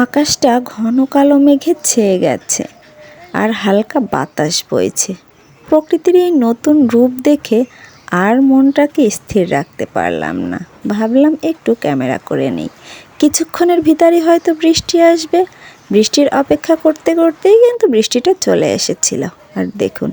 আকাশটা ঘন কালো মেঘে ছেয়ে গেছে আর হালকা বাতাস বইছে। প্রকৃতির এই নতুন রূপ দেখে আর মনটাকে স্থির রাখতে পারলাম না। ভাবলাম একটু ক্যামেরা করে নিই। কিছুক্ষণের ভিতরেই হয়তো বৃষ্টি আসবে। বৃষ্টির অপেক্ষা করতে করতেই কিন্তু বৃষ্টিটা চলে এসেছিল। আর দেখুন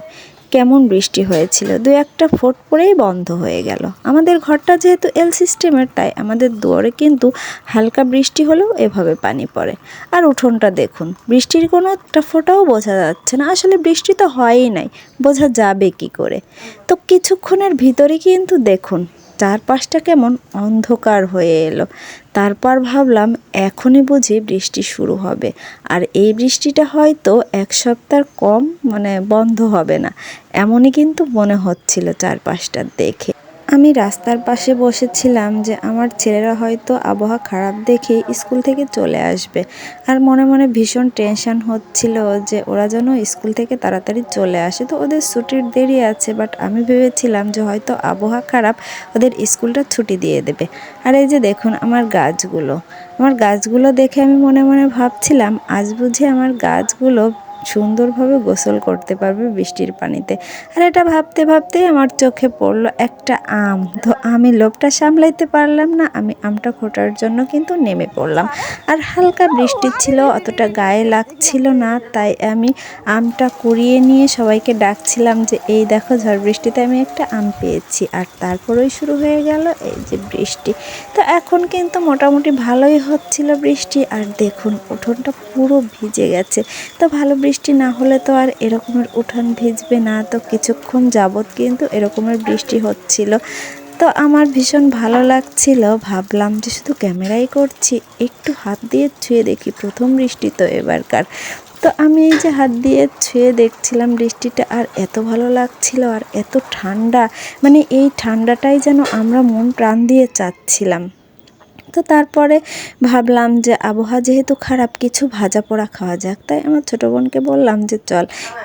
কেমন বৃষ্টি হয়েছিল, দু একটা ফোঁট পড়েই বন্ধ হয়ে গেল। আমাদের ঘরটা যেহেতু এল সিস্টেমের, তাই আমাদের দুয়ারে কিন্তু হালকা বৃষ্টি হলেও এভাবে পানি পড়ে। আর উঠোনটা দেখুন, বৃষ্টির কোনো একটা ফোঁটাও বোঝা যাচ্ছে না। আসলে বৃষ্টি তো হয়ই নাই, বোঝা যাবে কি করে? তো কিছুক্ষণের ভিতরে কিন্তু দেখুন চারপাশটা কেমন অন্ধকার হয়ে এলো। তারপর ভাবলাম এখনই বুঝি বৃষ্টি শুরু হবে, আর এই বৃষ্টিটা হয়তো এক সপ্তাহ কম বন্ধ হবে না, এমনই কিন্তু মনে হচ্ছিল চারপাশটা দেখে। আমি রাস্তার পাশে বসেছিলাম যে আমার ছেলেরা হয়তো আবহাওয়া খারাপ দেখে স্কুল থেকে চলে আসবে, আর মনে মনে ভীষণ টেনশন হচ্ছিল যে ওরা যেন স্কুল থেকে তাড়াতাড়ি চলে আসে। তো ওদের ছুটির দেরি আছে, বাট আমি ভেবেছিলাম যে হয়তো আবহাওয়া খারাপ, ওদের স্কুলটা ছুটি দিয়ে দেবে। আর এই যে দেখুন আমার গাছগুলো দেখে আমি মনে মনে ভাবছিলাম আজ বুঝি আমার গাছগুলো সুন্দরভাবে গোসল করতে পারবে বৃষ্টির পানিতে। আর এটা ভাবতে ভাবতেই আমার চোখে পড়লো একটা আম। তো আমি লোভটা সামলাইতে পারলাম না, আমি আমটা খোঁটার জন্য কিন্তু নেমে পড়লাম। আর হালকা বৃষ্টি ছিল, অতটা গায়ে লাগছিল না, তাই আমি আমটা কুড়িয়ে নিয়ে সবাইকে ডাকছিলাম যে এই দেখো ঝড় বৃষ্টিতে আমি একটা আম পেয়েছি। আর তারপরেই শুরু হয়ে গেল এই যে বৃষ্টি। তো এখন কিন্তু মোটামুটি ভালোই হচ্ছিল বৃষ্টি। আর দেখুন উঠোনটা পুরো ভিজে গেছে। তো ভালো বৃষ্টি না হলে তো আর এরকমের উঠান ভিজবে না। তো কিছুক্ষণ যাবৎ কিন্তু এরকমের বৃষ্টি হচ্ছিল। তো আমার ভীষণ ভালো লাগছিল। ভাবলাম যে শুধু ক্যামেরাই করছি, একটু হাত দিয়ে ছুঁয়ে দেখি, প্রথম বৃষ্টি তো এবারকার। তো আমি এই যে হাত দিয়ে ছুঁয়ে দেখছিলাম বৃষ্টিটা, আর এত ভালো লাগছিল আর এত ঠান্ডা, এই ঠান্ডাটাই যেন আমরা মন প্রাণ দিয়ে চাচ্ছিলাম। তো তারপরে ভাবলাম যে আবহাওয়া যেহেতু খারাপ, কিছু ভাজা পোড়া খাওয়া যাক। তাই আমার ছোটো বোনকে বললাম যে চল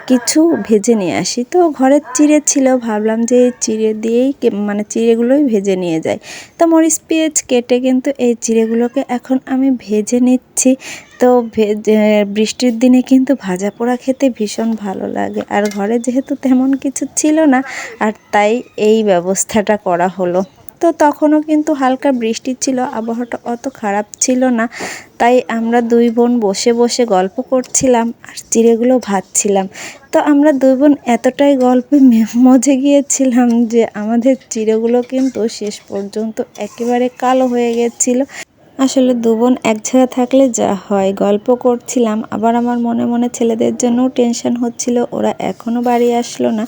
কিছু ভেজে নিয়ে আসি। তো ঘরের চিড়ে ছিল, ভাবলাম যে এই চিড়ে দিয়েই চিড়েগুলোই ভেজে নিয়ে যাই। তো মরিচ পেঁয়াজ কেটে কিন্তু এই চিড়েগুলোকে এখন আমি ভেজে নিচ্ছি। তো বৃষ্টির দিনে কিন্তু ভাজা পোড়া খেতে ভীষণ ভালো লাগে। আর ঘরে যেহেতু তেমন কিছু ছিল না, আর তাই এই ব্যবস্থাটা করা হলো। তো তখনও কিন্তু হালকা বৃষ্টি ছিল, আবহাওয়াটা অত খারাপ ছিল না। তাই আমরা দুই বোন বসে বসে গল্প করছিলাম আর চিড়েগুলো ভাজছিলাম। তো আমরা দুই বোন এতটাই গল্পে মজে গিয়েছিলাম যে আমাদের চিড়েগুলো কিন্তু শেষ পর্যন্ত একেবারে কালো হয়ে গেছিলো। আসলে দু বোন এক জায়গায় থাকলে যা হয়, গল্প করছিলাম, আবার আমার মনে মনে ছেলেদের জন্যও টেনশন হচ্ছিল, ওরা এখনও বাড়ি আসলো না।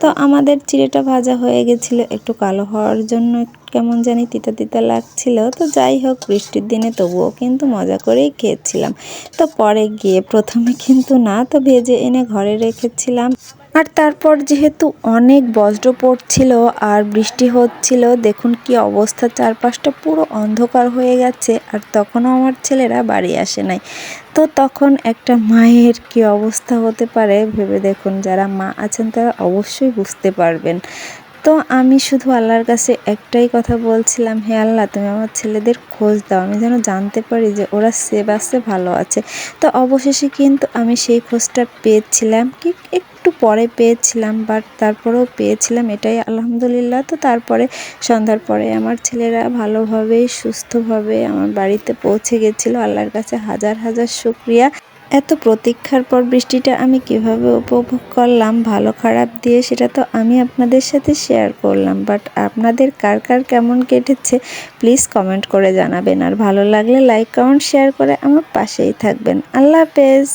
তো আমাদের চিড়েটা ভাজা হয়ে গেছিলো, একটু কালো হওয়ার জন্য কেমন জানি তিতা তিতা লাগছিল। তো যাই হোক, বৃষ্টির দিনে তবুও কিন্তু মজা করেই খেয়েছিলাম। তো পরে গিয়ে প্রথমে কিন্তু না, তো ভেজে এনে ঘরে রেখেছিলাম। আর তারপর যেহেতু অনেক বজ্র পড়ছিল আর বৃষ্টি হচ্ছিল, দেখুন কি অবস্থা, চারপাশটা পুরো অন্ধকার হয়ে গেছে। আর তখনও আমার ছেলেরা বাড়ি আসে নাই। তো তখন একটা মায়ের কি অবস্থা হতে পারে ভেবে দেখুন, যারা মা আছেন তারা অবশ্যই বুঝতে পারবেন। তো আমি শুধু আল্লাহর কাছে একটাই কথা বলছিলাম, হে আল্লাহ তুমি আমার ছেলেদের খোঁজ দাও, আমি যেন জানতে পারি যে ওরা সেভ আছে, ভালো আছে। তো অবশেষে কিন্তু আমি সেই খোঁজটা পেয়েছিলাম, কি একটু পরে পেয়েছিলাম, বাট তারপরেও পেয়েছিলাম, এটাই আলহামদুলিল্লাহ। তো তারপরে সন্ধ্যার পরে আমার ছেলেরা ভালোভাবেই সুস্থভাবে আমার বাড়িতে পৌঁছে গেছিলো। আল্লাহর কাছে হাজার হাজার শুকরিয়া। এত প্রতীক্ষার পর বৃষ্টিটা আমি কিভাবে উপভোগ করলাম ভালো খারাপ দিয়ে, সেটা তো আমি আপনাদের সাথে শেয়ার করলাম। বাট আপনাদের কার কার কেমন কেটেছে প্লিজ কমেন্ট করে জানাবেন। আর ভালো লাগলে লাইক কমেন্ট শেয়ার করে আমার পাশেই থাকবেন। আল্লাহ হাফেজ।